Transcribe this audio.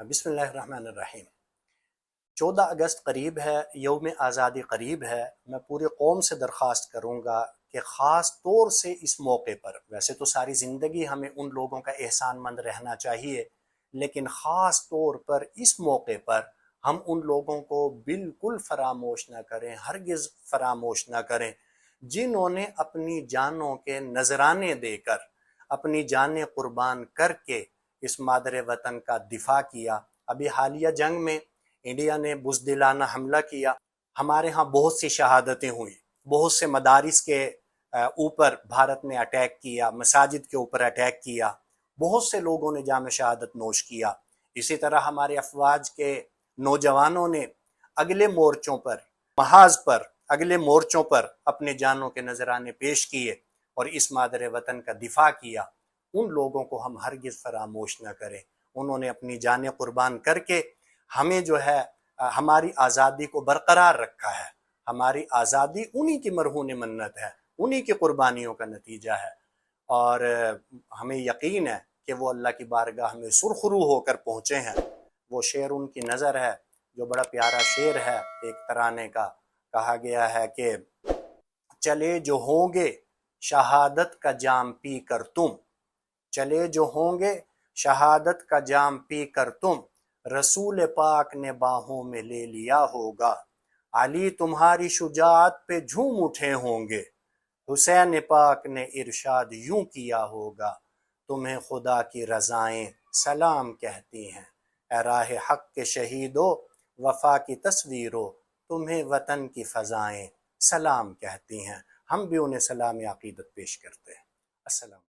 بسم اللہ الرحمن الرحیم۔ 14 اگست قریب ہے، یوم آزادی قریب ہے۔ میں پورے قوم سے درخواست کروں گا کہ خاص طور سے اس موقع پر، ویسے تو ساری زندگی ہمیں ان لوگوں کا احسان مند رہنا چاہیے، لیکن خاص طور پر اس موقع پر ہم ان لوگوں کو بالکل فراموش نہ کریں، ہرگز فراموش نہ کریں، جنہوں نے اپنی جانوں کے نذرانے دے کر، اپنی جانیں قربان کر کے اس مادر وطن کا دفاع کیا۔ ابھی حالیہ جنگ میں انڈیا نے بزدلانہ حملہ کیا، ہمارے ہاں بہت سی شہادتیں ہوئی، بہت سے مدارس کے اوپر بھارت نے اٹیک کیا، مساجد کے اوپر اٹیک کیا، بہت سے لوگوں نے جام شہادت نوش کیا۔ اسی طرح ہمارے افواج کے نوجوانوں نے اگلے مورچوں پر، محاذ پر، اگلے مورچوں پر اپنے جانوں کے نذرانے پیش کیے اور اس مادر وطن کا دفاع کیا۔ ان لوگوں کو ہم ہرگز فراموش نہ کریں۔ انہوں نے اپنی جانیں قربان کر کے ہمیں جو ہے ہماری آزادی کو برقرار رکھا ہے۔ ہماری آزادی انہی کی مرہون منت ہے، انہی کی قربانیوں کا نتیجہ ہے، اور ہمیں یقین ہے کہ وہ اللہ کی بارگاہ میں سرخرو ہو کر پہنچے ہیں۔ وہ شعر ان کی نظر ہے، جو بڑا پیارا شعر ہے ایک ترانے کا۔ کہا گیا ہے کہ چلے جو ہوں گے شہادت کا جام پی کر تم، چلے جو ہوں گے شہادت کا جام پی کر تم، رسول پاک نے باہوں میں لے لیا ہوگا، علی تمہاری شجاعت پہ جھوم اٹھے ہوں گے، حسین پاک نے ارشاد یوں کیا ہوگا، تمہیں خدا کی رضائیں سلام کہتی ہیں، اے راہ حق کے شہیدو وفا کی تصویرو، تمہیں وطن کی فضائیں سلام کہتی ہیں۔ ہم بھی انہیں سلام عقیدت پیش کرتے ہیں۔ السلام۔